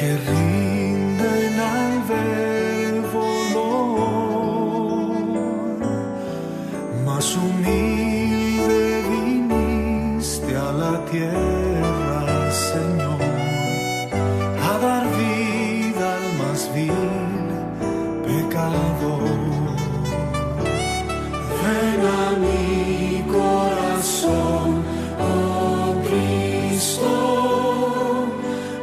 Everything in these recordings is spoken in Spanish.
que rinden al ver volor, más humilde viniste a la tierra, Señor, a dar vida al más vil pecador. Ven a mi corazón, oh Cristo,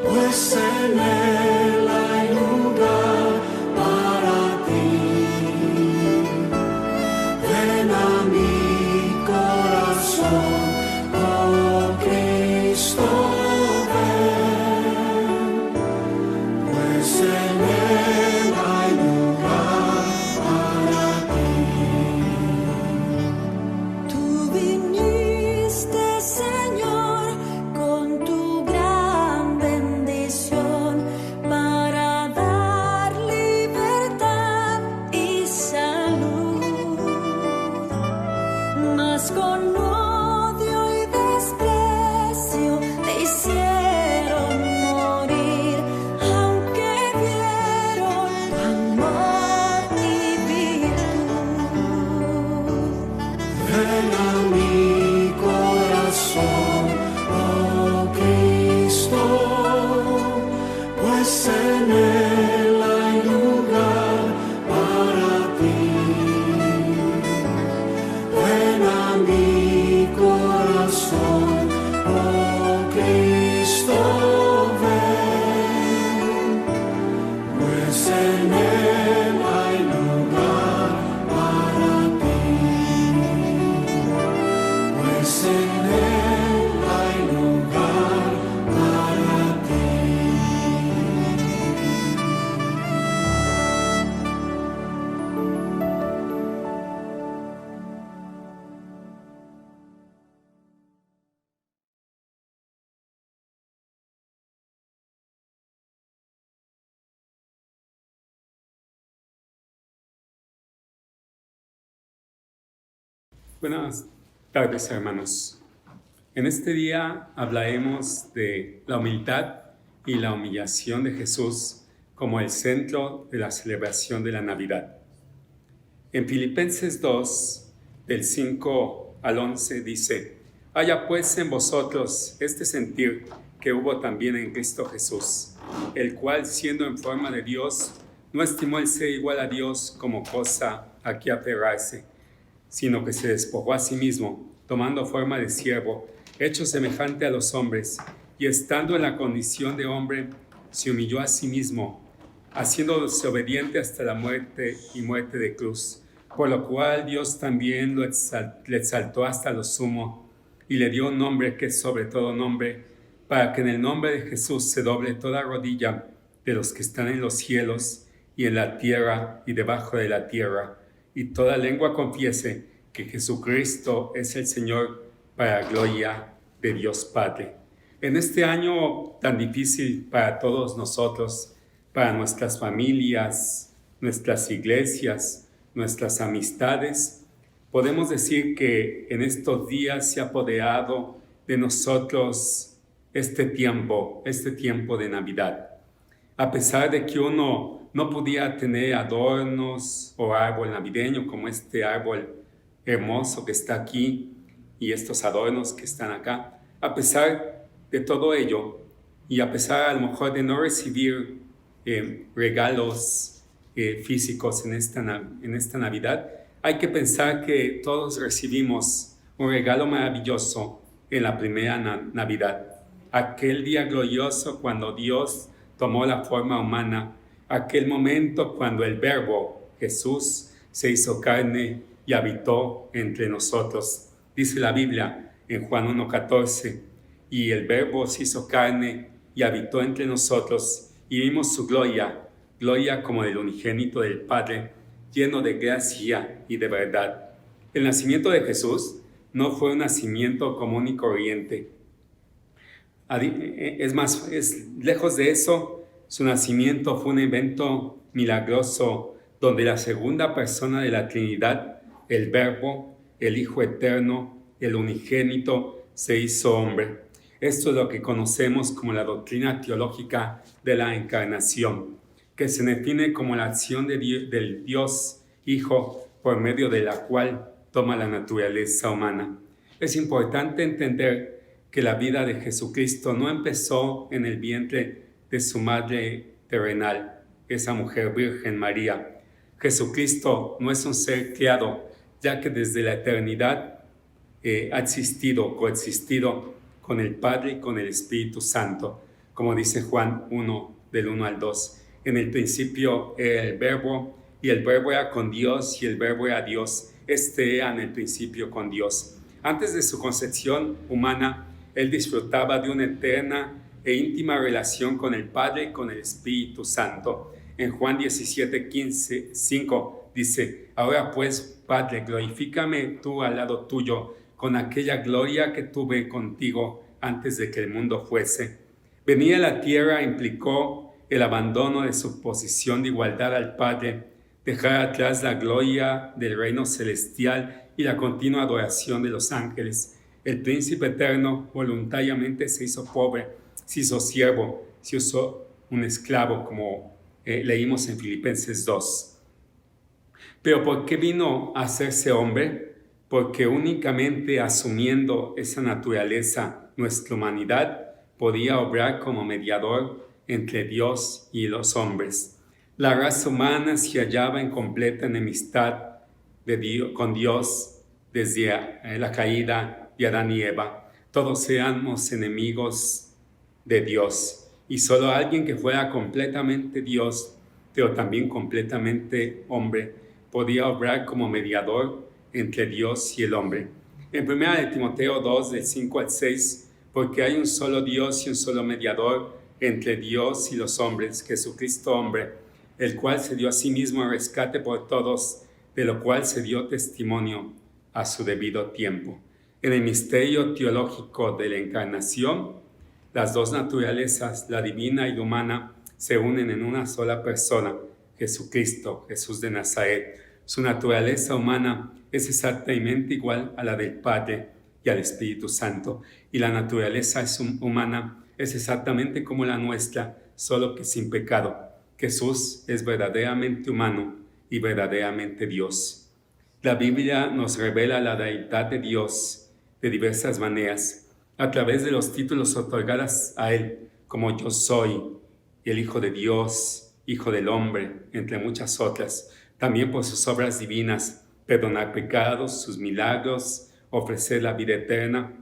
pues en él hay lugar para ti. Ven a mi corazón, oh Cristo, ven, pues en él hay lugar para ti. Tú viniste, Señor, con tu gran bendición para dar libertad y salud, mas con odio y desprecio te hicieron morir, aunque vieron amor y virtud. Ven a mi corazón, oh Cristo, pues en él hay lugar para ti. Ven a mi corazón, oh Cristo, ven, pues en él hay lugar para ti. Pues en él hay lugar para ti. Buenas tardes, hermanos. En este día hablaremos de la humildad y la humillación de Jesús como el centro de la celebración de la Navidad. En Filipenses 2, del 5 al 11 dice: haya pues en vosotros este sentir que hubo también en Cristo Jesús, el cual, siendo en forma de Dios, no estimó el ser igual a Dios como cosa a que aferrarse, sino que se despojó a sí mismo, tomando forma de siervo, hecho semejante a los hombres, y estando en la condición de hombre, se humilló a sí mismo, haciéndose obediente hasta la muerte y muerte de cruz, por lo cual Dios también le exaltó hasta lo sumo, y le dio un nombre que es sobre todo nombre, para que en el nombre de Jesús se doble toda rodilla de los que están en los cielos y en la tierra y debajo de la tierra, y toda lengua confiese que Jesucristo es el Señor, para gloria de Dios Padre. En este año tan difícil para todos nosotros, para nuestras familias, nuestras iglesias, nuestras amistades, podemos decir que en estos días se ha apoderado de nosotros este tiempo de Navidad. A pesar de que uno no podía tener adornos o árbol navideño como este árbol hermoso que está aquí y estos adornos que están acá, a pesar de todo ello y a pesar a lo mejor de no recibir regalos físicos en esta Navidad, hay que pensar que todos recibimos un regalo maravilloso en la primera Navidad, aquel día glorioso cuando Dios tomó la forma humana, aquel momento cuando el Verbo, Jesús, se hizo carne y habitó entre nosotros. Dice la Biblia en Juan 1:14, y el Verbo se hizo carne y habitó entre nosotros, y vimos su gloria, gloria como del unigénito del Padre, lleno de gracia y de verdad. El nacimiento de Jesús no fue un nacimiento común y corriente. Es más, lejos de eso, su nacimiento fue un evento milagroso donde la segunda persona de la Trinidad, el Verbo, el Hijo Eterno, el Unigénito, se hizo hombre. Esto es lo que conocemos como la doctrina teológica de la encarnación, que se define como la acción del Dios Hijo por medio de la cual toma la naturaleza humana. Es importante entender que la vida de Jesucristo no empezó en el vientre de su madre terrenal, esa mujer virgen María. Jesucristo no es un ser creado, ya que desde la eternidad ha existido, coexistido con el Padre y con el Espíritu Santo, como dice Juan 1, del 1 al 2. En el principio era el Verbo, y el Verbo era con Dios, y el Verbo era Dios. Este era en el principio con Dios. Antes de su concepción humana, Él disfrutaba de una eterna e íntima relación con el Padre y con el Espíritu Santo. En Juan 17:5 dice: ahora pues, Padre, glorifícame tú al lado tuyo, con aquella gloria que tuve contigo antes de que el mundo fuese. Venir a la tierra implicó el abandono de su posición de igualdad al Padre, dejar atrás la gloria del reino celestial y la continua adoración de los ángeles. El príncipe eterno voluntariamente se hizo pobre, se hizo siervo, se hizo un esclavo, como leímos en Filipenses 2. Pero ¿por qué vino a hacerse hombre? Porque únicamente asumiendo esa naturaleza, nuestra humanidad podía obrar como mediador entre Dios y los hombres. La raza humana se hallaba en completa enemistad con Dios desde la caída de Adán y Eva. Todos éramos enemigos de Dios, y solo alguien que fuera completamente Dios, pero también completamente hombre, podía obrar como mediador entre Dios y el hombre. En 1 Timoteo 2, del 5 al 6, porque hay un solo Dios y un solo mediador entre Dios y los hombres, Jesucristo hombre, el cual se dio a sí mismo en rescate por todos, de lo cual se dio testimonio a su debido tiempo. En el misterio teológico de la encarnación, las dos naturalezas, la divina y la humana, se unen en una sola persona, Jesucristo, Jesús de Nazaret. Su naturaleza humana es exactamente igual a la del Padre y al Espíritu Santo, y la naturaleza humana es exactamente como la nuestra, solo que sin pecado. Jesús es verdaderamente humano y verdaderamente Dios. La Biblia nos revela la deidad de Dios de diversas maneras, a través de los títulos otorgados a Él, como Yo Soy, el Hijo de Dios, Hijo del Hombre, entre muchas otras. También por sus obras divinas, perdonar pecados, sus milagros, ofrecer la vida eterna,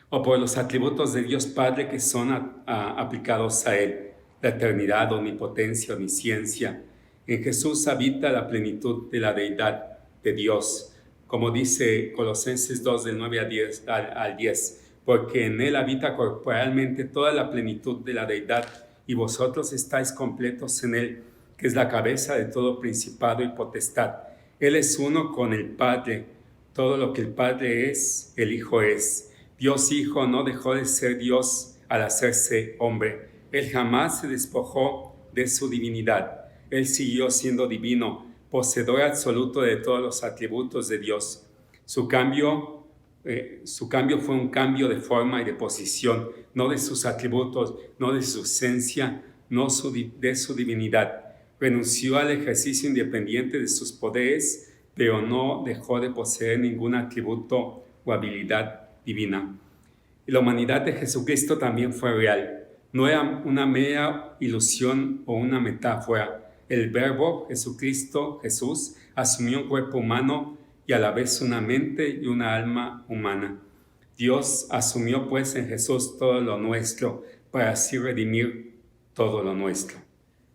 o por los atributos de Dios Padre que son aplicados a Él, la eternidad, omnipotencia, omnisciencia. En Jesús habita la plenitud de la deidad de Dios, como dice Colosenses 2, del 9 al 10, porque en Él habita corporalmente toda la plenitud de la deidad, y vosotros estáis completos en Él, que es la cabeza de todo principado y potestad. Él es uno con el Padre. Todo lo que el Padre es, el Hijo es. Dios Hijo no dejó de ser Dios al hacerse hombre. Él jamás se despojó de su divinidad. Él siguió siendo divino, poseedor absoluto de todos los atributos de Dios. Su cambio fue un cambio de forma y de posición, no de sus atributos, no de su esencia, no de su divinidad. Renunció al ejercicio independiente de sus poderes, pero no dejó de poseer ningún atributo o habilidad divina. Y la humanidad de Jesucristo también fue real. No era una mera ilusión o una metáfora. El Verbo, Jesucristo, Jesús, asumió un cuerpo humano y a la vez una mente y una alma humana. Dios asumió pues en Jesús todo lo nuestro para así redimir todo lo nuestro.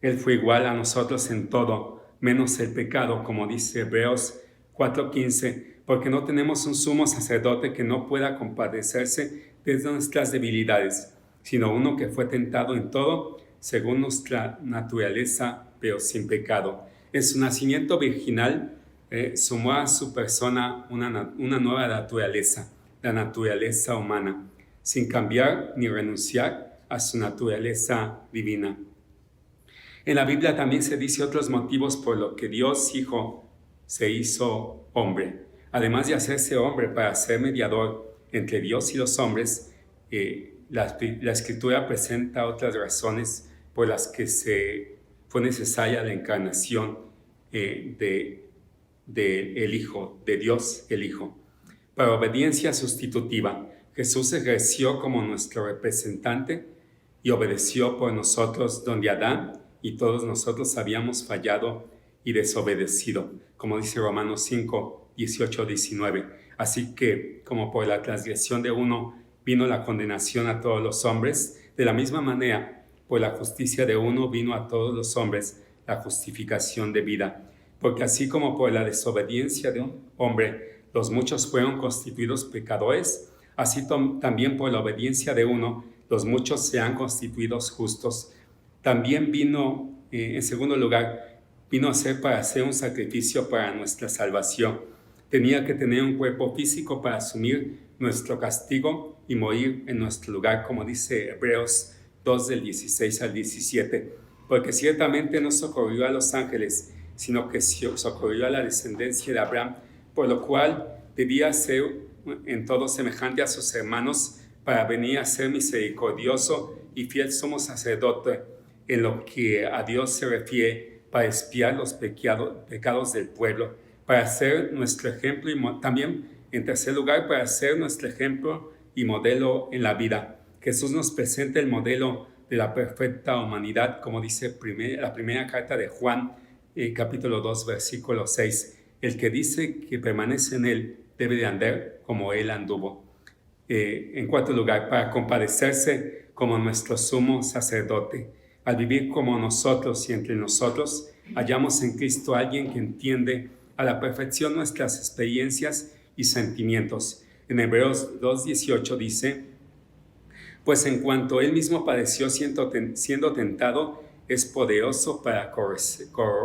Él fue igual a nosotros en todo, menos el pecado, como dice Hebreos 4:15, porque no tenemos un sumo sacerdote que no pueda compadecerse de nuestras debilidades, sino uno que fue tentado en todo, según nuestra naturaleza, pero sin pecado. En su nacimiento virginal, sumó a su persona una nueva naturaleza, la naturaleza humana, sin cambiar ni renunciar a su naturaleza divina. En la Biblia también se dice otros motivos por los que Dios Hijo se hizo hombre. Además de hacerse hombre para ser mediador entre Dios y los hombres, la Escritura presenta otras razones por las que fue necesaria la encarnación del Hijo, de Dios el Hijo. Para obediencia sustitutiva, Jesús ejerció como nuestro representante y obedeció por nosotros donde Adán y todos nosotros habíamos fallado y desobedecido, como dice Romanos 5, 18, 19. Así que, como por la transgresión de uno vino la condenación a todos los hombres, de la misma manera, por la justicia de uno vino a todos los hombres la justificación de vida. Porque así como por la desobediencia de un hombre los muchos fueron constituidos pecadores, así también por la obediencia de uno los muchos sean constituidos justos. También vino, en segundo lugar, vino a ser para hacer un sacrificio para nuestra salvación. Tenía que tener un cuerpo físico para asumir nuestro castigo y morir en nuestro lugar, como dice Hebreos 2 del 16 al 17. Porque ciertamente no socorrió a los ángeles, sino que socorrió a la descendencia de Abraham, por lo cual debía ser en todo semejante a sus hermanos, para venir a ser misericordioso y fiel sumo sacerdote en lo que a Dios se refiere, para expiar los pecados del pueblo, para ser nuestro ejemplo y también, en tercer lugar, para ser nuestro ejemplo y modelo en la vida. Jesús nos presenta el modelo de la perfecta humanidad, como dice la primera carta de Juan, capítulo 2, versículo 6. El que dice que permanece en él debe de andar como él anduvo. En cuarto lugar, para compadecerse como nuestro sumo sacerdote. Al vivir como nosotros y entre nosotros, hallamos en Cristo a alguien que entiende a la perfección nuestras experiencias y sentimientos. En Hebreos 2:18 dice: pues en cuanto él mismo padeció siendo tentado, es poderoso para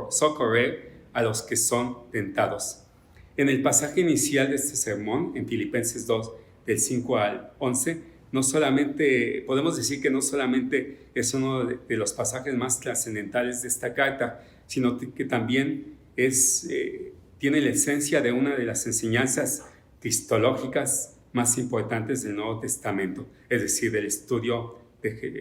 socorrer a los que son tentados. En el pasaje inicial de este sermón, en Filipenses 2, del 5 al 11, podemos decir que no solamente es uno de los pasajes más trascendentales de esta carta, sino que también tiene la esencia de una de las enseñanzas cristológicas más importantes del Nuevo Testamento, es decir, del estudio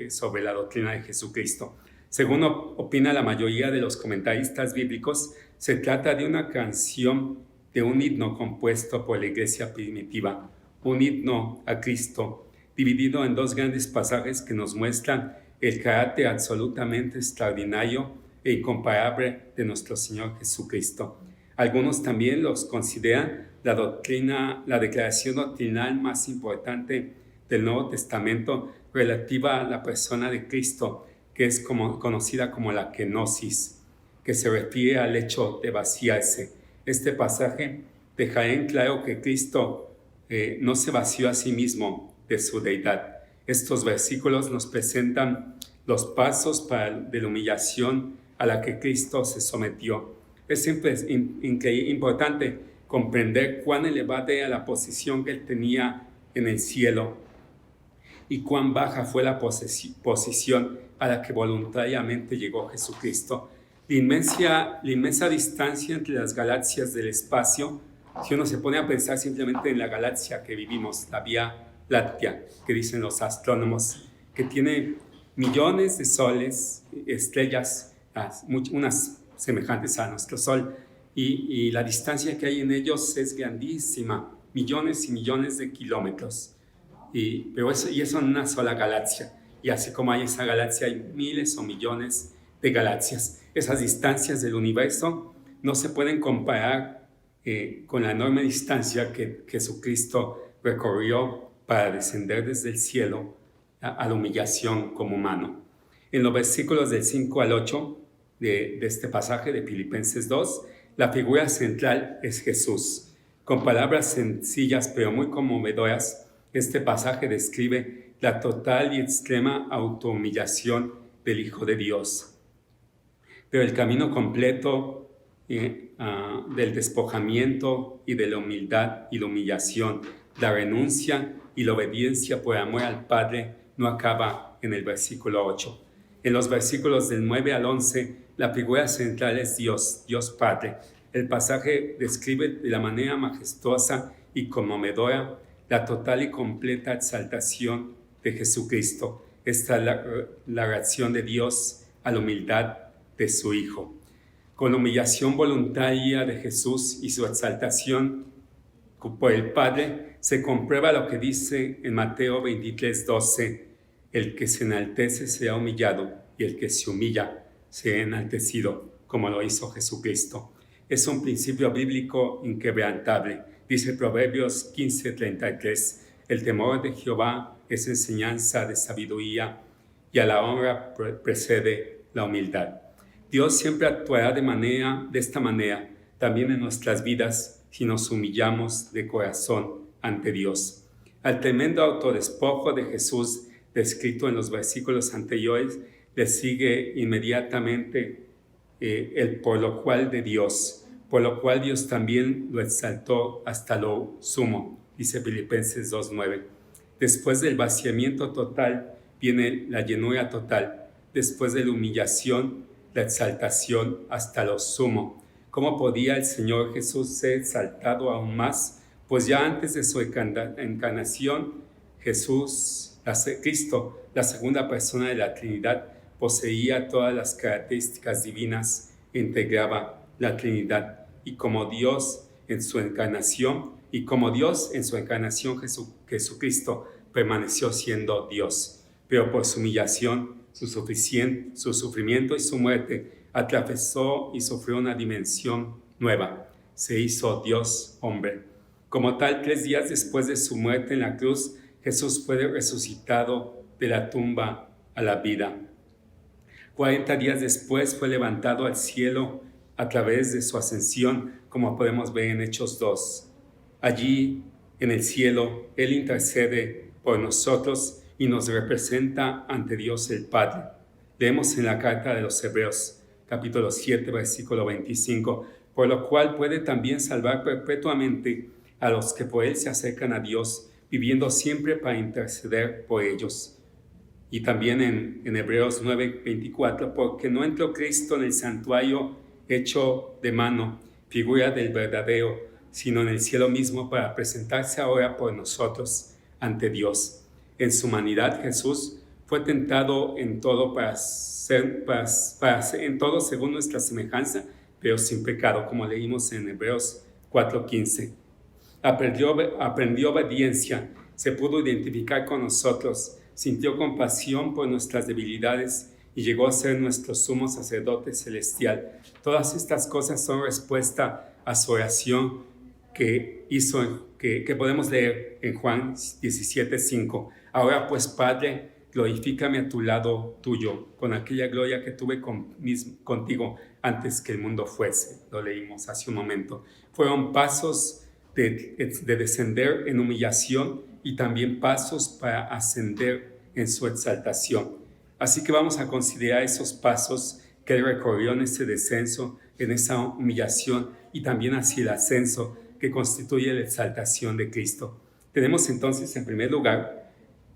sobre la doctrina de Jesucristo. Según opina la mayoría de los comentaristas bíblicos, se trata de una canción de un himno compuesto por la iglesia primitiva, un himno a Cristo, dividido en dos grandes pasajes que nos muestran el carácter absolutamente extraordinario e incomparable de nuestro Señor Jesucristo. Algunos también los consideran la declaración doctrinal más importante del Nuevo Testamento relativa a la persona de Cristo, que es conocida como la kenosis, que se refiere al hecho de vaciarse. Este pasaje deja en claro que Cristo no se vació a sí mismo de su deidad. Estos versículos nos presentan los pasos de la humillación a la que Cristo se sometió. Es importante comprender cuán elevada era la posición que él tenía en el cielo y cuán baja fue la posición a la que voluntariamente llegó Jesucristo. La inmensa distancia entre las galaxias del espacio, si uno se pone a pensar simplemente en la galaxia que vivimos, la Vía Láctea, que dicen los astrónomos, que tiene millones de soles, estrellas, unas semejantes a nuestro Sol, y la distancia que hay en ellos es grandísima, millones y millones de kilómetros. Y eso en una sola galaxia. Y así como hay esa galaxia, hay miles o millones de galaxias. Esas distancias del universo no se pueden comparar con la enorme distancia que Jesucristo recorrió para descender desde el cielo a la humillación como humano. En los versículos del 5 al 8 de este pasaje de Filipenses 2, la figura central es Jesús. Con palabras sencillas pero muy conmovedoras, este pasaje describe la total y extrema autohumillación del Hijo de Dios. Pero el camino completo del despojamiento y de la humildad y la humillación, la renuncia y la obediencia por amor al Padre no acaba en el versículo 8. En los versículos del 9 al 11, la figura central es Dios, Dios Padre. El pasaje describe de la manera majestuosa y conmovedora la total y completa exaltación de Jesucristo. Esta es la reacción de Dios a la humildad de su Hijo. Con la humillación voluntaria de Jesús y su exaltación por el Padre, se comprueba lo que dice en Mateo 23:12, el que se enaltece sea humillado y el que se humilla sea enaltecido, como lo hizo Jesucristo. Es un principio bíblico inquebrantable. Dice Proverbios 15:33, el temor de Jehová es enseñanza de sabiduría y a la honra precede la humildad. Dios siempre actuará de esta manera también en nuestras vidas si nos humillamos de corazón ante Dios. Al tremendo autodespojo de Jesús descrito en los versículos anteriores, le sigue inmediatamente el por lo cual de Dios, por lo cual Dios también lo exaltó hasta lo sumo, dice Filipenses 2:9. Después del vaciamiento total viene la llenura total, después de la humillación, la exaltación hasta lo sumo. ¿Cómo podía el Señor Jesús ser exaltado aún más? Pues ya antes de su encarnación, Cristo, la segunda persona de la Trinidad, poseía todas las características divinas e integraba la Trinidad. Y como Dios en su encarnación, Jesucristo permaneció siendo Dios. Pero por su humillación, su sufrimiento y su muerte, atravesó y sufrió una dimensión nueva. Se hizo Dios hombre. Como tal, 3 días después de su muerte en la cruz, Jesús fue resucitado de la tumba a la vida. 40 días después fue levantado al cielo a través de su ascensión, como podemos ver en Hechos 2. Allí, en el cielo, Él intercede por nosotros y nos representa ante Dios el Padre. Leemos en la carta de los Hebreos, capítulo 7, versículo 25, por lo cual puede también salvar perpetuamente a los que por Él se acercan a Dios, viviendo siempre para interceder por ellos. Y también en Hebreos 9, 24, porque no entró Cristo en el santuario hecho de mano, figura del verdadero, sino en el cielo mismo para presentarse ahora por nosotros ante Dios. En su humanidad Jesús fue tentado en todo en todo según nuestra semejanza, pero sin pecado, como leímos en Hebreos 4:15. Aprendió obediencia, se pudo identificar con nosotros, sintió compasión por nuestras debilidades y llegó a ser nuestro sumo sacerdote celestial. Todas estas cosas son respuesta a su oración que podemos leer en Juan 17:5. Ahora pues, Padre, glorifícame a tu lado tuyo, con aquella gloria que tuve contigo antes que el mundo fuese. Lo leímos hace un momento. Fueron pasos de descender en humillación y también pasos para ascender en su exaltación. Así que vamos a considerar esos pasos que Él recorrió en ese descenso, en esa humillación y también hacia el ascenso que constituye la exaltación de Cristo. Tenemos entonces, en primer lugar,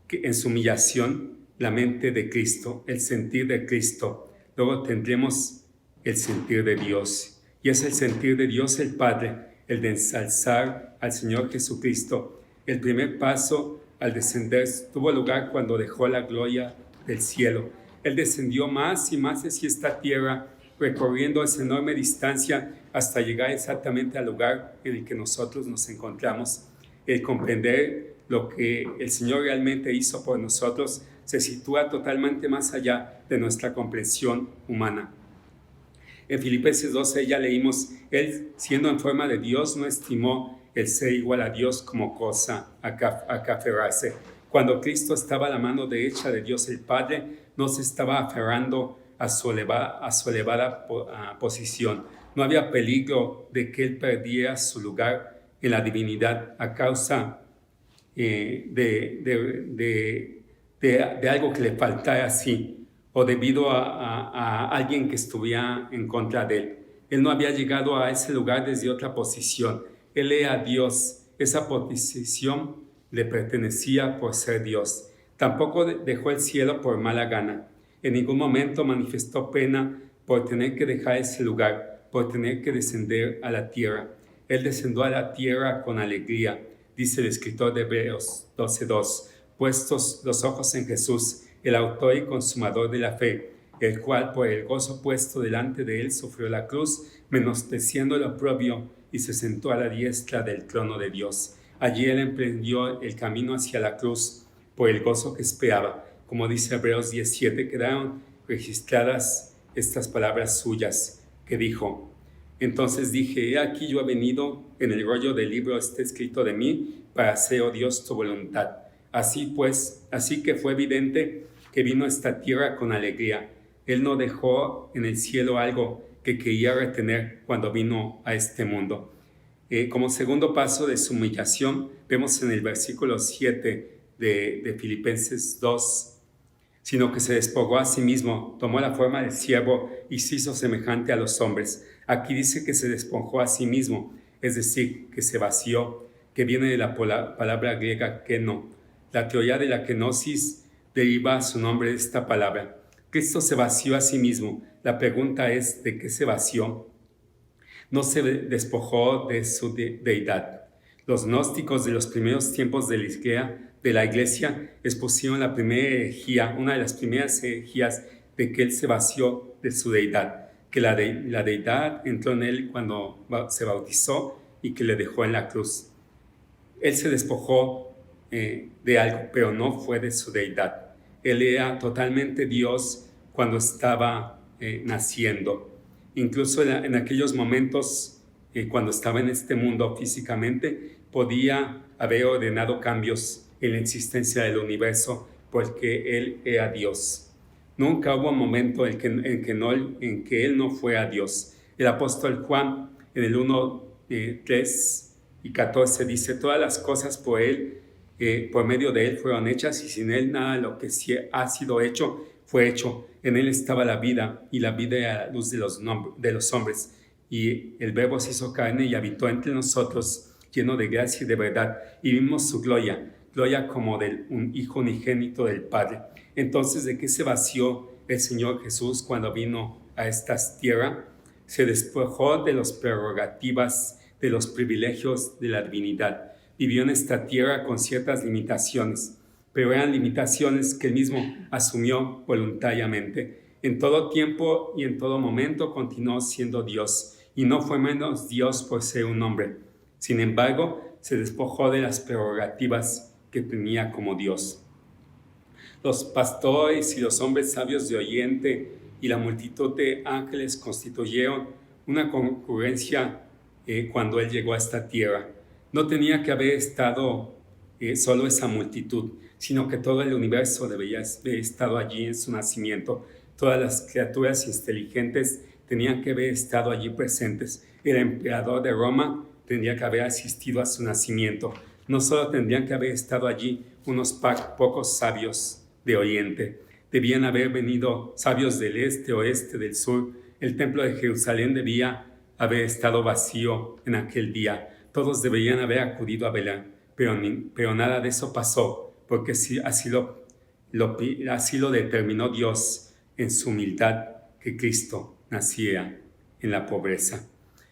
que en su humillación, la mente de Cristo, el sentir de Cristo. Luego tendremos el sentir de Dios. Y es el sentir de Dios el Padre, el de ensalzar al Señor Jesucristo. El primer paso al descender tuvo lugar cuando dejó la gloria del cielo. Él descendió más y más hacia esta tierra, recorriendo esa enorme distancia hasta llegar exactamente al lugar en el que nosotros nos encontramos. El comprender lo que el Señor realmente hizo por nosotros se sitúa totalmente más allá de nuestra comprensión humana. En Filipenses 2 ya leímos, Él, siendo en forma de Dios, no estimó el ser igual a Dios como cosa a que aferrarse. Cuando Cristo estaba a la mano derecha de Dios el Padre, no se estaba aferrando a su elevada posición. No había peligro de que Él perdiera su lugar en la divinidad a causa de algo que le faltara así, o debido a alguien que estuviera en contra de Él. Él no había llegado a ese lugar desde otra posición. Él era Dios. Esa posición le pertenecía por ser Dios. Tampoco dejó el cielo por mala gana. En ningún momento manifestó pena por tener que dejar ese lugar, por tener que descender a la tierra. Él descendió a la tierra con alegría, dice el escritor de Hebreos 12:2, puestos los ojos en Jesús, el autor y consumador de la fe, el cual por el gozo puesto delante de él sufrió la cruz, menospreciando el oprobio, y se sentó a la diestra del trono de Dios. Allí él emprendió el camino hacia la cruz por el gozo que esperaba. Como dice Hebreos 17, quedaron registradas estas palabras suyas, que dijo: entonces dije, he aquí yo he venido, en el rollo del libro está escrito de mí, para hacer, oh Dios, tu voluntad. Así que fue evidente que vino a esta tierra con alegría. Él no dejó en el cielo algo que quería retener cuando vino a este mundo. Como segundo paso de su humillación, vemos en el versículo 7 de Filipenses 2, sino que se despojó a sí mismo, tomó la forma de siervo y se hizo semejante a los hombres. Aquí dice que se despojó a sí mismo, es decir, que se vació, que viene de la palabra griega keno. La teoría de la kenosis deriva su nombre de esta palabra. Cristo se vació a sí mismo. La pregunta es, ¿de qué se vació? No se despojó de su deidad. Los gnósticos de los primeros tiempos de la iglesia expusieron la primera herejía, una de las primeras herejías, de que él se vació de su deidad, que la deidad entró en él cuando se bautizó y que le dejó en la cruz. Él se despojó de algo, pero no fue de su deidad. Él era totalmente Dios cuando estaba naciendo. Incluso en aquellos momentos, cuando estaba en este mundo físicamente, podía haber ordenado cambios en la existencia del universo porque Él era Dios. Nunca hubo un momento en que Él no fue a Dios. El apóstol Juan, en el 1, 3 y 14, dice: todas las cosas por Él, por medio de Él fueron hechas, y sin Él nada de lo que ha sido hecho fue hecho. En Él estaba la vida, y la vida era la luz de los hombres. Y el Verbo se hizo carne y habitó entre nosotros, lleno de gracia y de verdad, y vimos su gloria como de un Hijo unigénito del Padre. Entonces, ¿de qué se vació el Señor Jesús cuando vino a esta tierra? Se despojó de las prerrogativas, de los privilegios de la divinidad. Vivió en esta tierra con ciertas limitaciones, pero eran limitaciones que él mismo asumió voluntariamente. En todo tiempo y en todo momento continuó siendo Dios, y no fue menos Dios por ser un hombre. Sin embargo, se despojó de las prerrogativas que tenía como Dios. Los pastores y los hombres sabios de Oriente y la multitud de ángeles constituyeron una concurrencia cuando él llegó a esta tierra. No tenía que haber estado solo esa multitud, sino que todo el universo debería haber estado allí en su nacimiento. Todas las criaturas inteligentes tenían que haber estado allí presentes. El emperador de Roma tendría que haber asistido a su nacimiento. No solo tendrían que haber estado allí unos pocos sabios de Oriente, debían haber venido sabios del este, oeste, del sur. El templo de Jerusalén debía haber estado vacío en aquel día. Todos deberían haber acudido a velar, pero nada de eso pasó, porque así lo determinó Dios en su humildad, que Cristo naciera en la pobreza.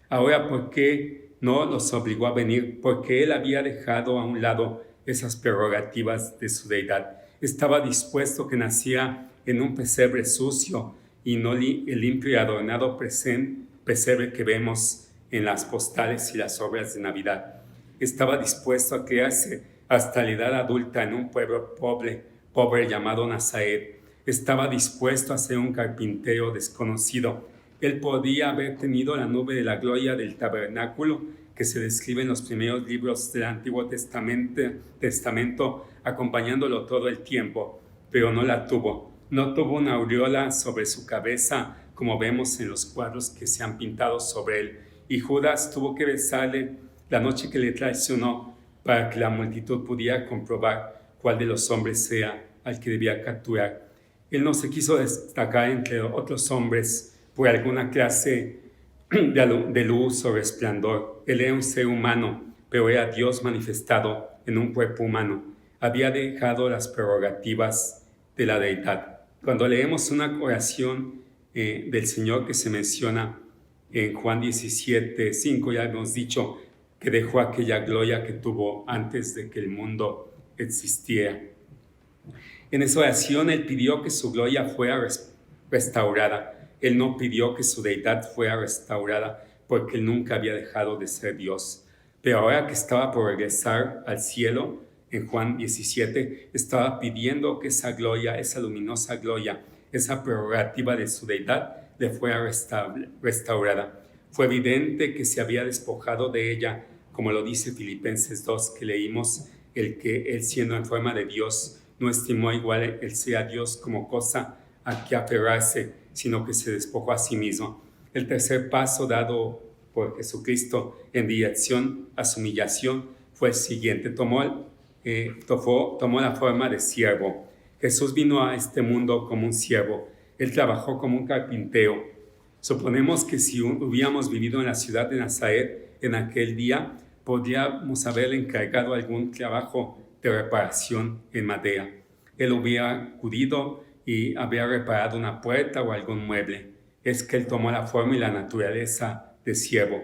Ahora, ¿por qué no los obligó a venir? Porque Él había dejado a un lado esas prerrogativas de su deidad. Estaba dispuesto que naciera en un pesebre sucio y no el limpio y adornado pesebre que vemos en las postales y las obras de Navidad. Estaba dispuesto a criarse hasta la edad adulta en un pueblo pobre llamado Nazaret. Estaba dispuesto a ser un carpintero desconocido. Él podía haber tenido la nube de la gloria del tabernáculo que se describe en los primeros libros del Antiguo Testamento, acompañándolo todo el tiempo, pero no la tuvo. No tuvo una aureola sobre su cabeza, como vemos en los cuadros que se han pintado sobre él. Y Judas tuvo que besarle la noche que le traicionó para que la multitud pudiera comprobar cuál de los hombres sea al que debía capturar. Él no se quiso destacar entre otros hombres por alguna clase de luz o resplandor. Él era un ser humano, pero era Dios manifestado en un cuerpo humano. Había dejado las prerrogativas de la deidad. Cuando leemos una oración del Señor que se menciona en Juan 17:5, ya hemos dicho que dejó aquella gloria que tuvo antes de que el mundo existiera. En esa oración Él pidió que su gloria fuera restaurada. Él no pidió que su deidad fuera restaurada porque Él nunca había dejado de ser Dios. Pero ahora que estaba por regresar al cielo, en Juan 17, estaba pidiendo que esa gloria, esa luminosa gloria, esa prerrogativa de su deidad le fuera restaurada. Fue evidente que se había despojado de ella, como lo dice Filipenses 2, que leímos, el que Él siendo en forma de Dios, no estimó igual el ser a Dios como cosa a que aferrarse, sino que se despojó a sí mismo. El tercer paso dado por Jesucristo en dirección a su humillación fue el siguiente: tomó la forma de siervo. Jesús vino a este mundo como un siervo. Él trabajó como un carpintero. Suponemos que si hubiéramos vivido en la ciudad de Nazaret en aquel día, podríamos haberle encargado algún trabajo de reparación en madera. Él hubiera acudido y había reparado una puerta o algún mueble. Es que Él tomó la forma y la naturaleza de siervo.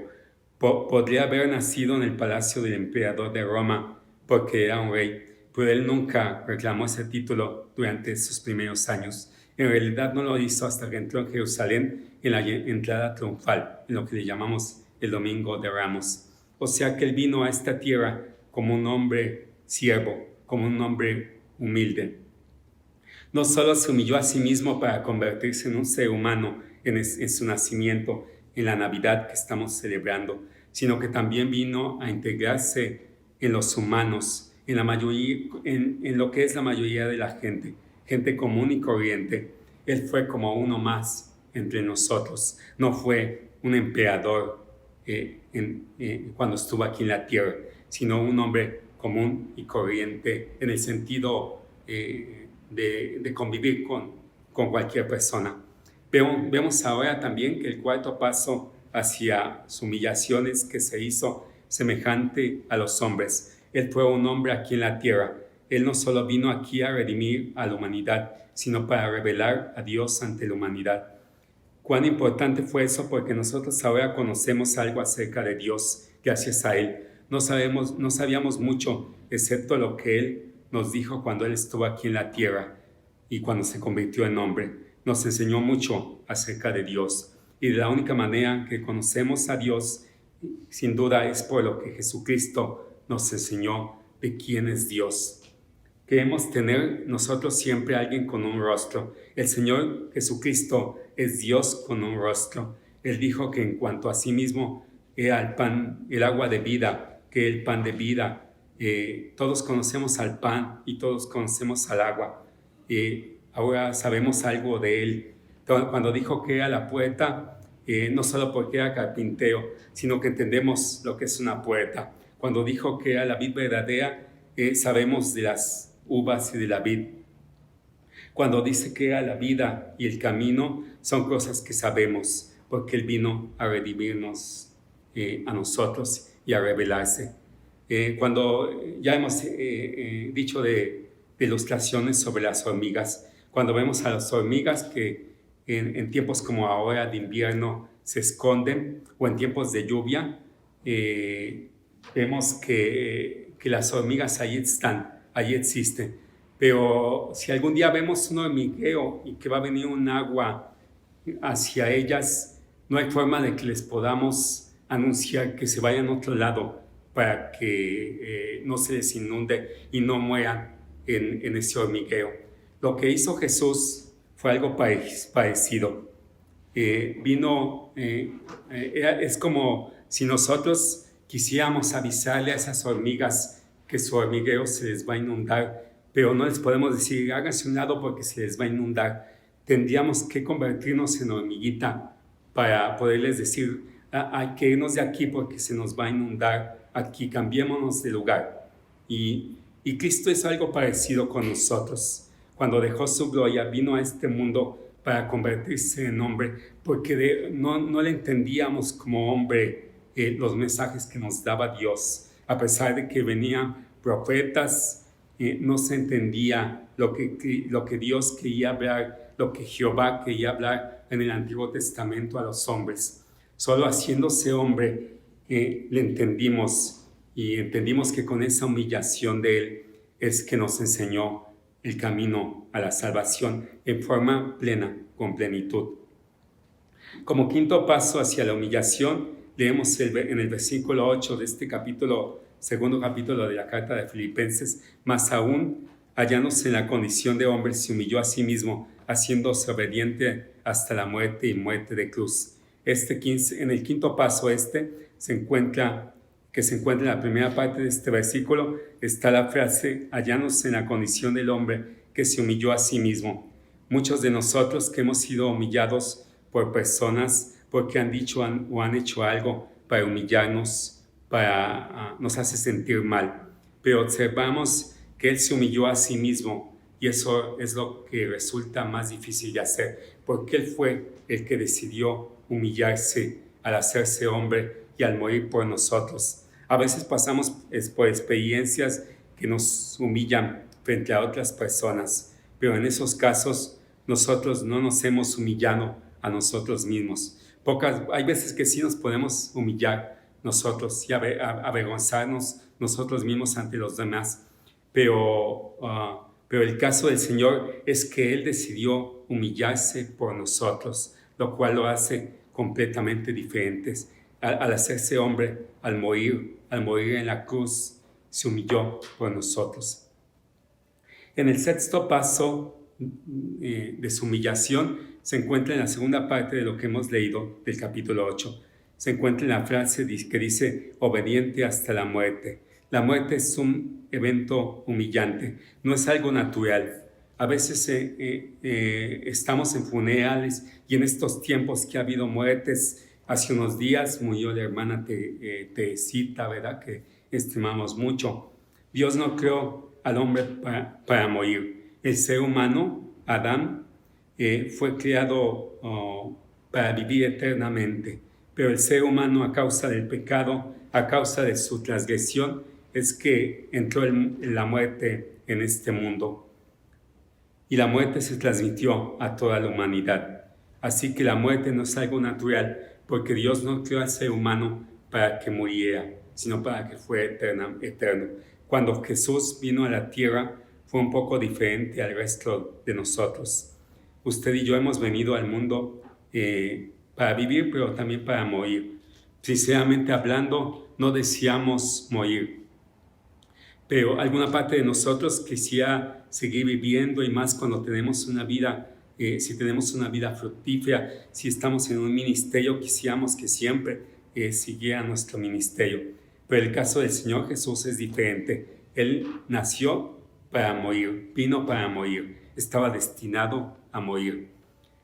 Podría haber nacido en el palacio del emperador de Roma porque era un rey, pero Él nunca reclamó ese título durante sus primeros años. En realidad no lo hizo hasta que entró en Jerusalén en la entrada triunfal, en lo que le llamamos el Domingo de Ramos. O sea que Él vino a esta tierra como un hombre siervo, como un hombre humilde. No solo se humilló a sí mismo para convertirse en un ser humano en su nacimiento, en la Navidad que estamos celebrando, sino que también vino a integrarse en los humanos, en lo que es la mayoría de la gente común y corriente. Él fue como uno más entre nosotros. No fue un emperador cuando estuvo aquí en la tierra, sino un hombre común y corriente en el sentido de convivir con cualquier persona. Pero vemos ahora también que el cuarto paso hacia su humillación es que se hizo semejante a los hombres. Él fue un hombre aquí en la tierra. Él no solo vino aquí a redimir a la humanidad, sino para revelar a Dios ante la humanidad. Cuán importante fue eso, porque nosotros ahora conocemos algo acerca de Dios gracias a Él. No sabíamos mucho, excepto lo que Él nos dijo cuando Él estuvo aquí en la tierra y cuando se convirtió en hombre. Nos enseñó mucho acerca de Dios. Y de la única manera que conocemos a Dios, sin duda, es por lo que Jesucristo nos enseñó de quién es Dios. Queremos tener nosotros siempre a alguien con un rostro. El Señor Jesucristo es Dios con un rostro. Él dijo que en cuanto a sí mismo era el pan, el agua de vida, que el pan de vida. Todos conocemos al pan y todos conocemos al agua. Ahora sabemos algo de Él. Cuando dijo que era la puerta, no solo porque era carpintero, sino que entendemos lo que es una puerta. Cuando dijo que era la vid verdadera, sabemos de las uvas y de la vid. Cuando dice que era la vida y el camino, son cosas que sabemos, porque Él vino a redimirnos a nosotros y a revelarse. Cuando ya hemos dicho de ilustraciones sobre las hormigas, cuando vemos a las hormigas que en tiempos como ahora de invierno se esconden, o en tiempos de lluvia, vemos que las hormigas ahí están, ahí existen. Pero si algún día vemos un hormiguero y que va a venir un agua hacia ellas, no hay forma de que les podamos anunciar que se vayan a otro lado para que no se les inunde y no mueran en ese hormiguero. Lo que hizo Jesús fue algo parecido. Es como si nosotros quisiéramos avisarle a esas hormigas que su hormiguero se les va a inundar, pero no les podemos decir, háganse a un lado porque se les va a inundar. Tendríamos que convertirnos en hormiguita para poderles decir, hay que irnos de aquí porque se nos va a inundar aquí, cambiémonos de lugar. Y Cristo hizo algo parecido con nosotros. Cuando dejó su gloria, vino a este mundo para convertirse en hombre, porque no le entendíamos como hombre los mensajes que nos daba Dios. A pesar de que venían profetas, no se entendía lo que Dios quería hablar, lo que Jehová quería hablar en el Antiguo Testamento a los hombres. Solo haciéndose hombre le entendimos, y entendimos que con esa humillación de Él es que nos enseñó el camino a la salvación en forma plena, con plenitud. Como quinto paso hacia la humillación, leemos en el versículo 8 de este segundo capítulo de la carta de Filipenses: más aún, hallándose en la condición de hombre, se humilló a sí mismo, haciéndose obediente hasta la muerte y muerte de cruz. En el quinto paso se encuentra en la primera parte de este versículo, está la frase: hallándose en la condición del hombre que se humilló a sí mismo. Muchos de nosotros que hemos sido humillados por personas porque han dicho o han hecho algo para humillarnos, nos hace sentir mal. Pero observamos que Él se humilló a sí mismo, y eso es lo que resulta más difícil de hacer, porque Él fue el que decidió humillarse al hacerse hombre y al morir por nosotros. A veces pasamos por experiencias que nos humillan frente a otras personas, pero en esos casos nosotros no nos hemos humillado a nosotros mismos. Hay veces que sí nos podemos humillar nosotros y avergonzarnos nosotros mismos ante los demás, pero el caso del Señor es que Él decidió humillarse por nosotros, lo cual lo hace completamente diferentes. Al hacerse hombre, al morir en la cruz, se humilló por nosotros. En el sexto paso de su humillación se encuentra en la segunda parte de lo que hemos leído del capítulo 8. Se encuentra en la frase que dice: obediente hasta la muerte. La muerte es un evento humillante, no es algo natural. A veces estamos en funerales, y en estos tiempos que ha habido muertes, hace unos días murió la hermana Teresita, ¿verdad?, que estimamos mucho. Dios no creó al hombre para morir. El ser humano, Adán, fue creado para vivir eternamente, pero el ser humano, a causa del pecado, a causa de su transgresión, es que entró la muerte en este mundo, y la muerte se transmitió a toda la humanidad. Así que la muerte no es algo natural, porque Dios no creó al ser humano para que muriera, sino para que fuera eterno. Cuando Jesús vino a la tierra, fue un poco diferente al resto de nosotros. Usted y yo hemos venido al mundo para vivir, pero también para morir. Sinceramente hablando, no deseamos morir, pero alguna parte de nosotros quisiera seguir viviendo, y más cuando tenemos una vida, si tenemos una vida fructífera, si estamos en un ministerio, quisiéramos que siempre siguiera nuestro ministerio. Pero el caso del Señor Jesús es diferente. Él nació para morir, vino para morir, estaba destinado a morir.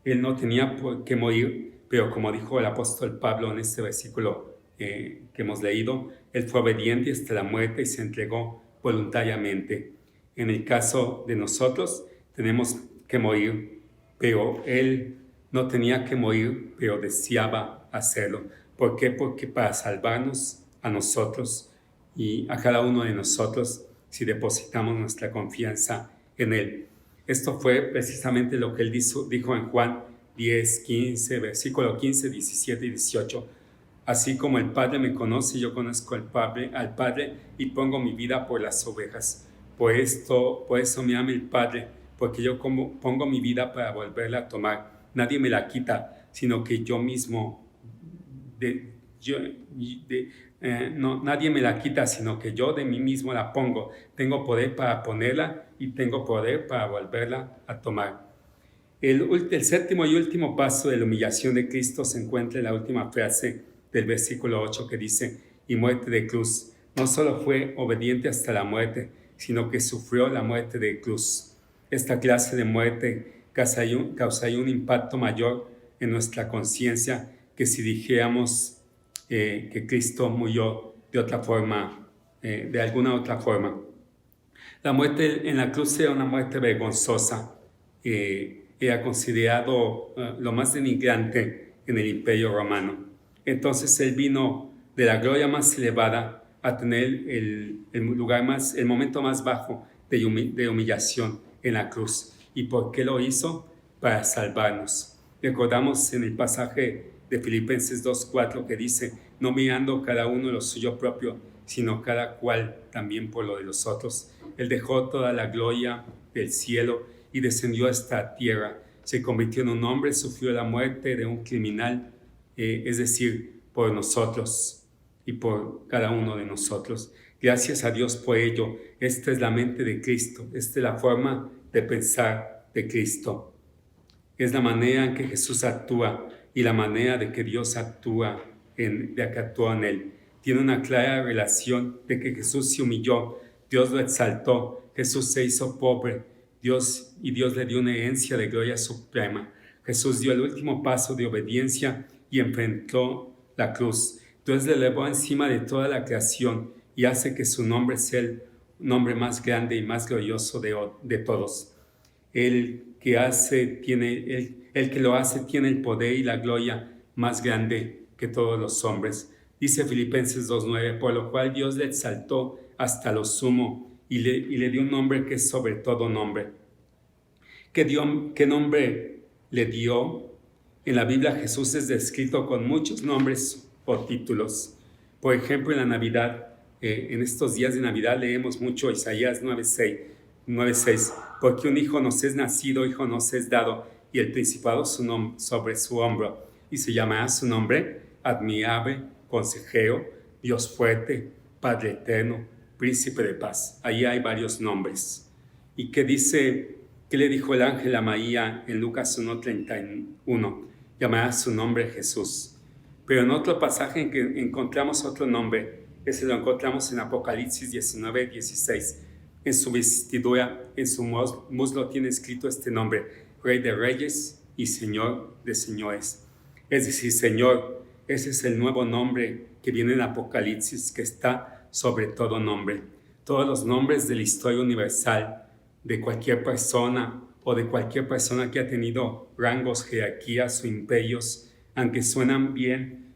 Él no tenía por qué morir, pero como dijo el apóstol Pablo en este versículo que hemos leído, Él fue obediente hasta la muerte y se entregó voluntariamente. En el caso de nosotros, tenemos que morir, pero Él no tenía que morir, pero deseaba hacerlo. ¿Por qué? Porque para salvarnos a nosotros y a cada uno de nosotros, si depositamos nuestra confianza en Él. Esto fue precisamente lo que Él dijo en Juan 10, 15, versículo 15, 17 y 18. Así como el Padre me conoce, yo conozco al Padre y pongo mi vida por las ovejas. Por eso me ama el Padre, porque yo pongo mi vida para volverla a tomar. Nadie me la quita, sino que yo mismo, nadie me la quita, sino que yo de mí mismo la pongo. Tengo poder para ponerla y tengo poder para volverla a tomar. El séptimo y último paso de la humillación de Cristo se encuentra en la última frase del versículo 8, que dice: y muerte de cruz. No solo fue obediente hasta la muerte, sino que sufrió la muerte de cruz. Esta clase de muerte causaría un impacto mayor en nuestra conciencia que si dijéramos que Cristo murió de otra forma, de alguna otra forma. La muerte en la cruz era una muerte vergonzosa. Era considerado lo más denigrante en el Imperio Romano. Entonces Él vino de la gloria más elevada a tener el momento más bajo de humillación en la cruz. ¿Y por qué lo hizo? Para salvarnos. Recordamos en el pasaje de Filipenses 2:4 que dice: no mirando cada uno lo suyo propio, sino cada cual también por lo de los otros. Él dejó toda la gloria del cielo y descendió a esta tierra. Se convirtió en un hombre, sufrió la muerte de un criminal, es decir, por nosotros y por cada uno de nosotros. Gracias a Dios por ello. Esta es la mente de Cristo, esta es la forma de pensar de Cristo. Es la manera en que Jesús actúa y la manera de que Dios actúa de que actúa en él. Tiene una clara relación de que Jesús se humilló, Dios lo exaltó, Jesús se hizo pobre, Dios le dio una herencia de gloria suprema. Jesús dio el último paso de obediencia y enfrentó la cruz. Dios le elevó encima de toda la creación y hace que su nombre sea el nombre más grande y más glorioso de todos. El que lo hace tiene el poder y la gloria más grande que todos los hombres. Dice Filipenses 2:9, por lo cual Dios le exaltó hasta lo sumo y le dio un nombre que es sobre todo nombre. ¿Qué nombre le dio? En la Biblia Jesús es descrito con muchos nombres o títulos. Por ejemplo, en la Navidad, en estos días de Navidad leemos mucho Isaías 9:6, porque un hijo nos es nacido, hijo nos es dado, y el principado sobre su hombro, y se llamará su nombre admirable, consejero, Dios fuerte, Padre eterno, príncipe de paz. Ahí hay varios nombres. ¿Y qué le dijo el ángel a María en Lucas 1:31? Llamará su nombre Jesús. Pero en otro pasaje en que encontramos otro nombre, ese lo encontramos en Apocalipsis 19:16. En su vestidura, en su muslo tiene escrito este nombre: Rey de Reyes y Señor de Señores. Es decir, Señor, ese es el nuevo nombre que viene en Apocalipsis, que está sobre todo nombre. Todos los nombres de la historia universal, de cualquier persona o de cualquier persona que ha tenido rangos, jerarquías o imperios, aunque suenan bien,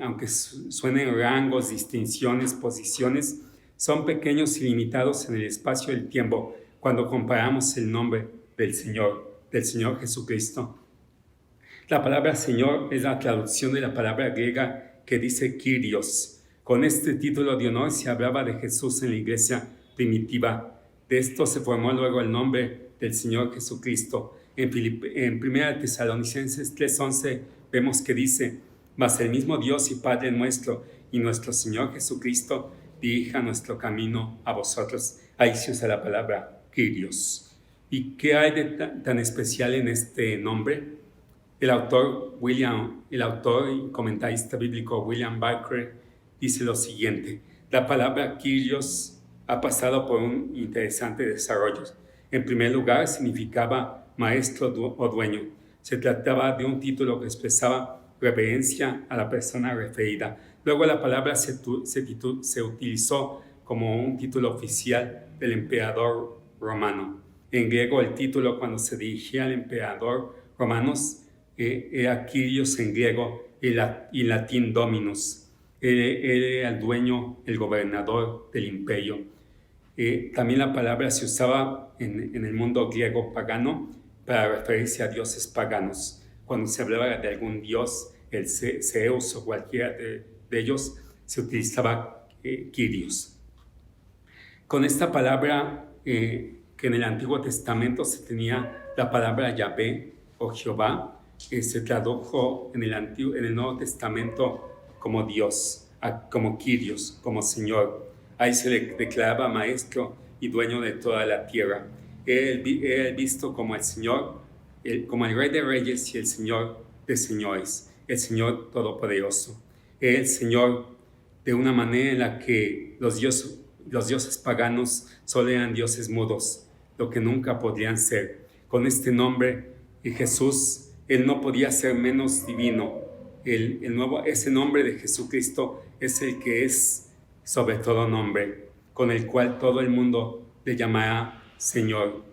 aunque suenen rangos, distinciones, posiciones, son pequeños y limitados en el espacio del tiempo cuando comparamos el nombre del Señor Jesucristo. La palabra Señor es la traducción de la palabra griega que dice Kyrios. Con este título de honor se hablaba de Jesús en la iglesia primitiva. De esto se formó luego el nombre del Señor Jesucristo. En 1 Tesalonicenses 3:11 vemos que dice: mas el mismo Dios y Padre nuestro y nuestro Señor Jesucristo dirija nuestro camino a vosotros. Ahí se usa la palabra Kyrios. ¿Y qué hay de tan especial en este nombre? El autor y comentarista bíblico William Barclay dice lo siguiente: la palabra Kyrios ha pasado por un interesante desarrollo. En primer lugar, significaba maestro o dueño. Se trataba de un título que expresaba reverencia a la persona referida. Luego la palabra se utilizó como un título oficial del emperador romano. En griego, el título, cuando se dirigía al emperador romano, era Kyrios en griego y en latín Dominus. Era el dueño, el gobernador del imperio. También la palabra se usaba en el mundo griego pagano para referirse a dioses paganos. Cuando se hablaba de algún dios, el Zeus o cualquiera de ellos, se utilizaba Kyrios. Con esta palabra, que en el Antiguo Testamento se tenía la palabra Yahvé o Jehová, se tradujo en el Nuevo Testamento como Dios, como Kyrios, como Señor. Ahí se le declaraba maestro y dueño de toda la tierra. Era visto como el Señor, como el Rey de Reyes y el Señor de Señores, el Señor Todopoderoso. Era el Señor de una manera en la que los dioses paganos solo eran dioses mudos, lo que nunca podrían ser. Con este nombre, Jesús, Él no podía ser menos divino. Ese nombre de Jesucristo es el que es sobre todo nombre, con el cual todo el mundo le llamará Señor.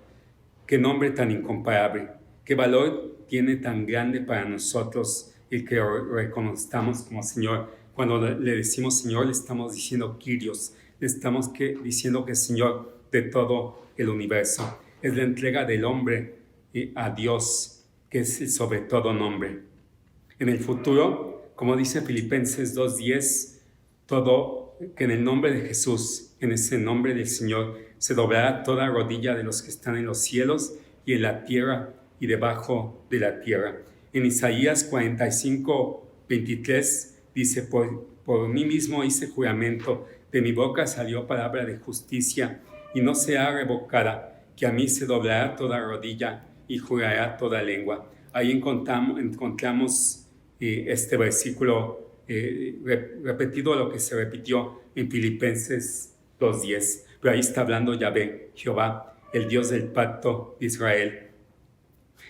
Qué nombre tan incomparable, qué valor tiene tan grande para nosotros el que lo reconozcamos como Señor. Cuando le decimos Señor, le estamos diciendo Kyrios, le estamos diciendo que es Señor de todo el universo. Es la entrega del hombre a Dios, que es el sobre todo nombre. En el futuro, como dice Filipenses 2:10, todo que en el nombre de Jesús, en ese nombre del Señor, se doblará toda rodilla de los que están en los cielos y en la tierra y debajo de la tierra. En Isaías 45:23 dice, por mí mismo hice juramento, de mi boca salió palabra de justicia, y no será revocada, que a mí se doblará toda rodilla y jurará toda lengua. Ahí encontramos este versículo repetido, lo que se repitió en Filipenses 2:10. Pero ahí está hablando Yahvé, Jehová, el Dios del pacto de Israel.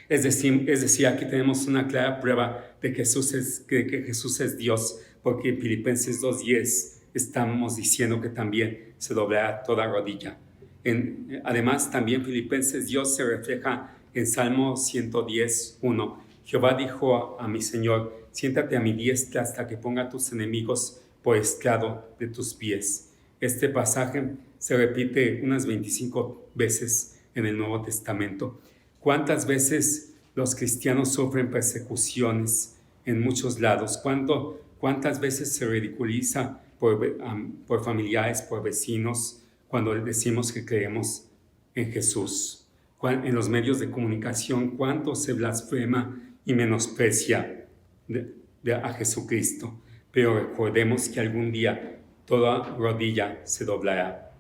Es decir, aquí tenemos una clara prueba de que Jesús es Dios, porque en Filipenses 2:10 estamos diciendo que también se doblará toda rodilla. Además, también Filipenses Dios se refleja en Salmo 110:1. Jehová dijo a mi Señor, siéntate a mi diestra hasta que ponga a tus enemigos por estrado de tus pies. Este pasaje se repite unas 25 veces en el Nuevo Testamento. ¿Cuántas veces los cristianos sufren persecuciones en muchos lados? ¿Cuántas veces se ridiculiza por familiares, por vecinos, cuando decimos que creemos en Jesús? En los medios de comunicación, ¿cuánto se blasfema y menosprecia a Jesucristo? Pero recordemos que algún día toda rodilla se doblará.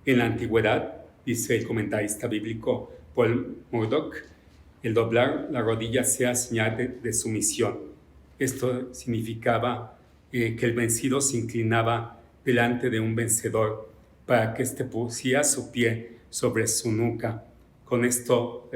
En la antigüedad, dice el comentarista bíblico Paul Murdoch, el doblar la rodilla sea señal de sumisión. Esto significaba que el vencido se inclinaba delante de un vencedor para que éste pusiera su pie sobre su nuca. Con esto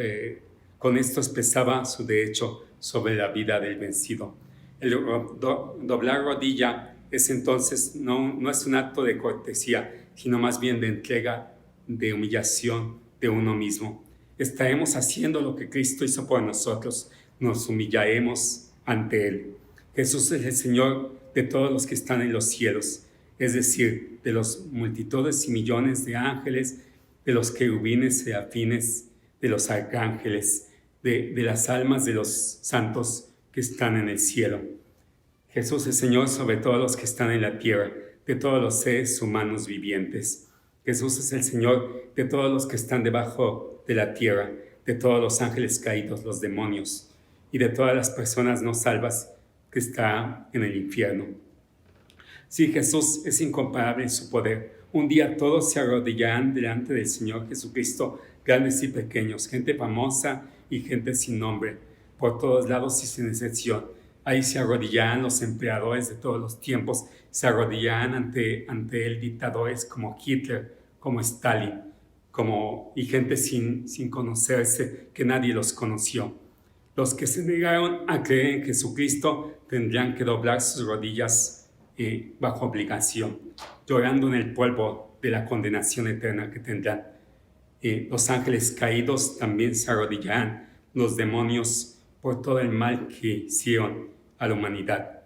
expresaba su derecho sobre la vida del vencido. El doblar rodilla es entonces no es un acto de cortesía, sino más bien de entrega, de humillación de uno mismo. Estaremos haciendo lo que Cristo hizo por nosotros, nos humillaremos ante Él. Jesús es el Señor de todos los que están en los cielos, es decir, de los multitudes y millones de ángeles, de los querubines, serafines, de los arcángeles, de las almas de los santos que están en el cielo. Jesús es Señor sobre todos los que están en la tierra, de todos los seres humanos vivientes. Jesús es el Señor de todos los que están debajo de la tierra, de todos los ángeles caídos, los demonios, y de todas las personas no salvas que están en el infierno. Sí, Jesús es incomparable en su poder. Un día todos se arrodillarán delante del Señor Jesucristo, grandes y pequeños, gente famosa y gente sin nombre, por todos lados y sin excepción. Ahí se arrodillarán los emperadores de todos los tiempos, se arrodillarán ante él dictadores como Hitler, como Stalin, y gente sin conocerse, que nadie los conoció. Los que se negaron a creer en Jesucristo tendrán que doblar sus rodillas bajo obligación, llorando en el polvo de la condenación eterna que tendrán. Los ángeles caídos también se arrodillarán, los demonios por todo el mal que hicieron a la humanidad.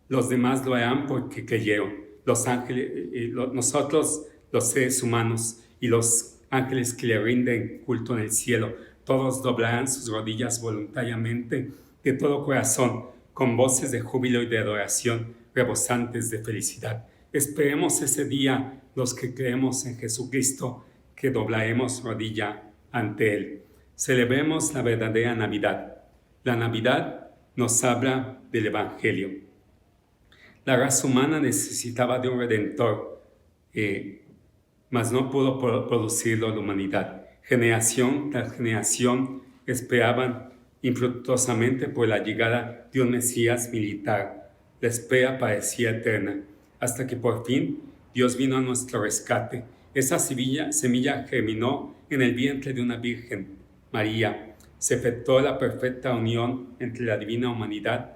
Los demás lo harán porque creyeron. Los ángeles, nosotros, los seres humanos, y los ángeles que le rinden culto en el cielo, todos doblarán sus rodillas voluntariamente, de todo corazón, con voces de júbilo y de adoración, rebosantes de felicidad. Esperemos ese día, los que creemos en Jesucristo, que doblaremos rodilla ante Él. Celebremos la verdadera Navidad. La Navidad nos habla del Evangelio. La raza humana necesitaba de un Redentor, mas no pudo producirlo la humanidad. Generación tras generación esperaban infructuosamente por la llegada de un Mesías militar. La espera parecía eterna, hasta que por fin Dios vino a nuestro rescate. Esa semilla germinó en el vientre de una virgen, María. Se efectuó la perfecta unión entre la divina humanidad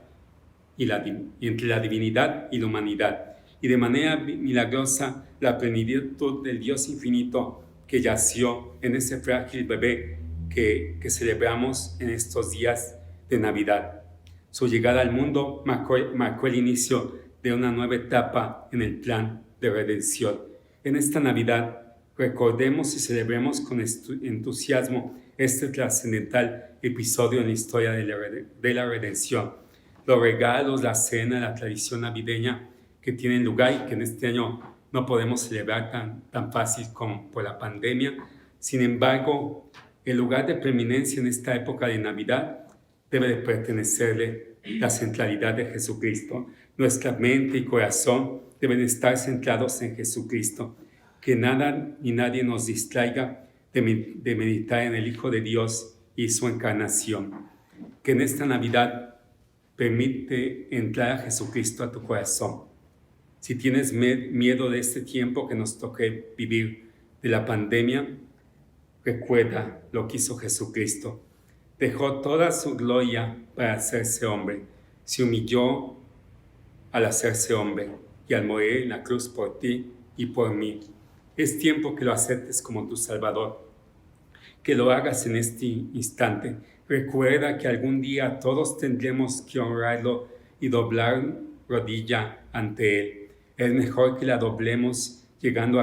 entre la divinidad y la humanidad, y de manera milagrosa la plenitud del Dios infinito que yació en ese frágil bebé que celebramos en estos días de Navidad. Su llegada al mundo marcó el inicio de una nueva etapa en el plan de redención. En esta Navidad recordemos y celebremos con entusiasmo este trascendental episodio en la historia de la redención. Los regalos, la cena, la tradición navideña que tienen lugar y que en este año no podemos celebrar tan fácil como por la pandemia. Sin embargo, el lugar de preeminencia en esta época de Navidad debe de pertenecerle la centralidad de Jesucristo. Nuestra mente y corazón deben estar centrados en Jesucristo. Que nada ni nadie nos distraiga de meditar en el Hijo de Dios y su encarnación. Que en esta Navidad permite entrar a Jesucristo a tu corazón. Si tienes miedo de este tiempo que nos toque vivir de la pandemia, recuerda lo que hizo Jesucristo. Dejó toda su gloria para hacerse hombre. Se humilló al hacerse hombre y al morir en la cruz por ti y por mí. Es tiempo que lo aceptes como tu Salvador, que lo hagas en este instante. Recuerda que algún día todos tendremos que honrarlo y doblar rodilla ante Él. Es mejor que la doblemos llegando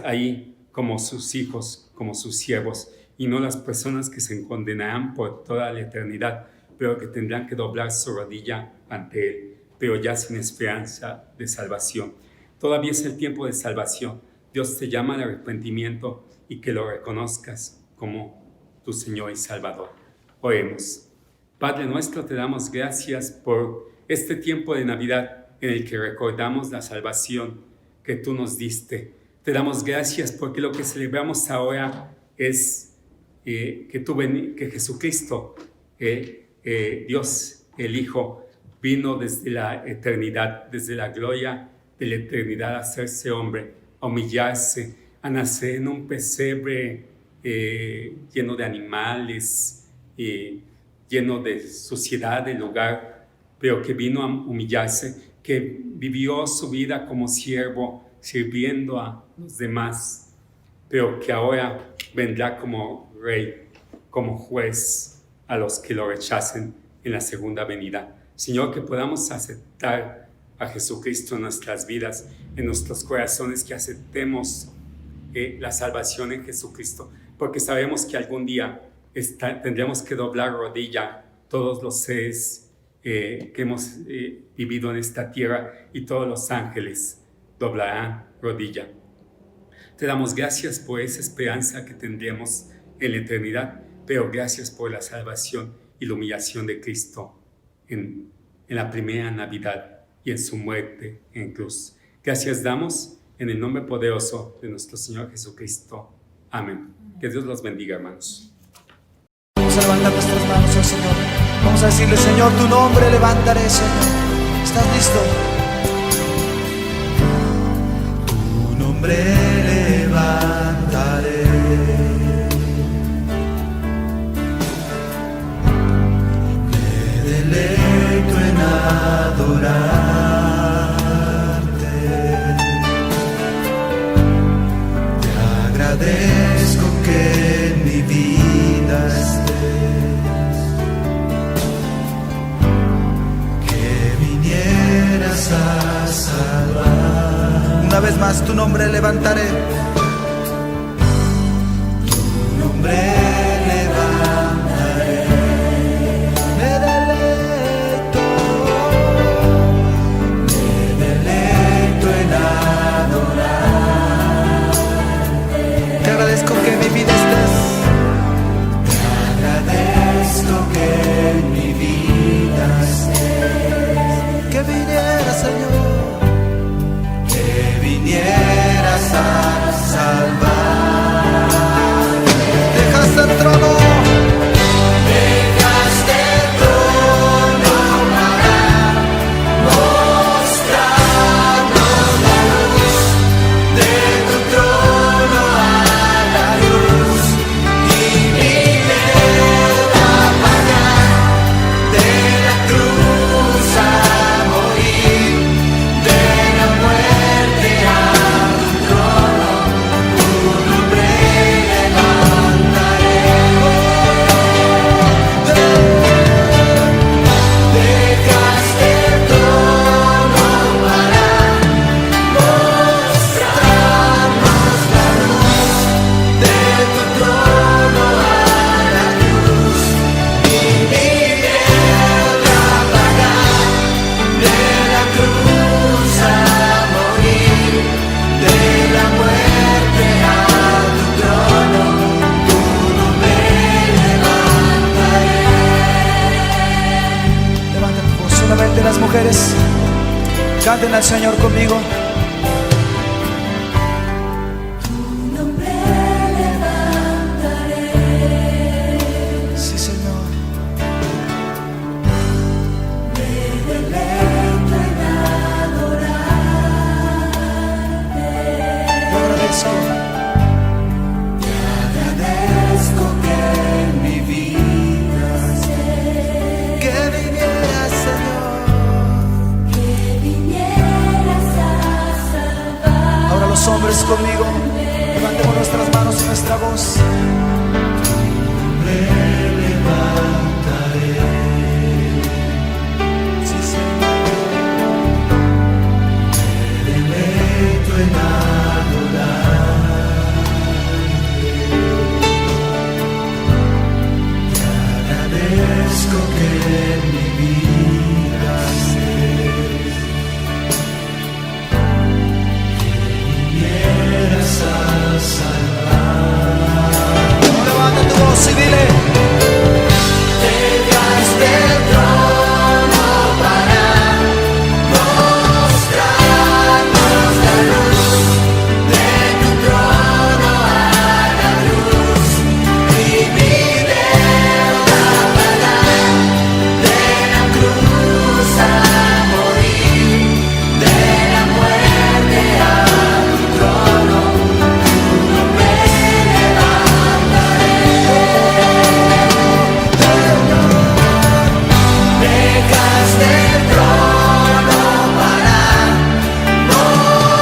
ahí como sus hijos, como sus siervos, y no las personas que se condenarán por toda la eternidad, pero que tendrán que doblar su rodilla ante Él, pero ya sin esperanza de salvación. Todavía es el tiempo de salvación. Dios te llama al arrepentimiento y que lo reconozcas como tu Señor y Salvador. Oremos. Padre nuestro, te damos gracias por este tiempo de Navidad en el que recordamos la salvación que tú nos diste. Te damos gracias porque lo que celebramos ahora es que Jesucristo, Dios el Hijo, vino desde la eternidad, desde la gloria de la eternidad a hacerse hombre, a humillarse, a nacer en un pesebre lleno de animales, lleno de suciedad del lugar, pero que vino a humillarse, que vivió su vida como siervo, sirviendo a los demás, pero que ahora vendrá como rey, como juez a los que lo rechacen en la segunda venida. Señor, que podamos aceptar a Jesucristo en nuestras vidas, en nuestros corazones, que aceptemos la salvación en Jesucristo, porque sabemos que algún día tendremos que doblar rodilla todos los seres que hemos vivido en esta tierra, y todos los ángeles doblarán rodilla. Te damos gracias por esa esperanza que tendremos en la eternidad, pero gracias por la salvación y la humillación de Cristo en la primera Navidad y en su muerte en cruz. Gracias damos en el nombre poderoso de nuestro Señor Jesucristo. Amén. Que Dios los bendiga, hermanos. Vamos a levantar nuestras manos al Señor. Vamos a decirle: Señor, tu nombre levantaré, Señor. ¿Estás listo? Tu nombre levantaré. Me deleito en adorarte. Te agradezco que en mi vida estés. A salvar. Una vez más, tu nombre levantaré. Tu nombre levantaré. Me deleito en adorarte. Te agradezco que en mi vida estés. Te agradezco que en mi vida estés. Que vinieras, Señor, que vinieras a las mujeres, canten al Señor conmigo. Tu nombre levantaré. Sí, Señor. Me deleito en adorarte. Te agradezco. Te agradezco que en mi vida estés, Que vinieras, Señor. que vinieras a salvar. Ahora los hombres conmigo, levantemos nuestras manos y nuestra voz. Sí, Señor. Agradezco que en mi vida estés, que vinieras a salvar. Levanta tu voz y dile. Dejaste el trono para mostrarnos la luz, de tu trono a la cruz, y mi deuda pagar, de la cruz a morir, de la muerte a tu trono, tu nombre levantaré. Dejaste el trono para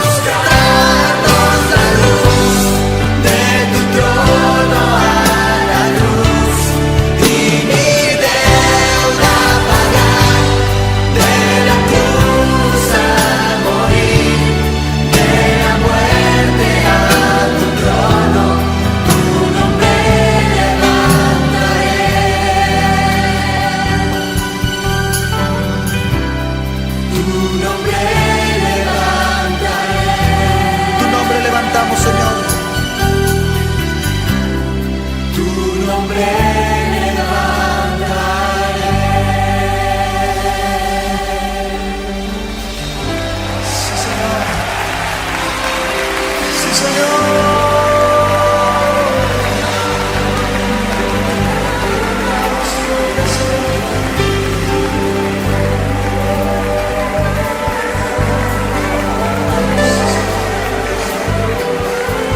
mostrarnos la luz, de tu trono a la cruz, y mi deuda pagar, de la cruz a morir, de la muerte a tu trono, tu nombre levantaré. Tu nombre levantaré. Tu nombre levantamos, Señor. Tu nombre Sí, Señor. Sí, Señor.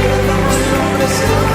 Levantamos tu nombre, Señor.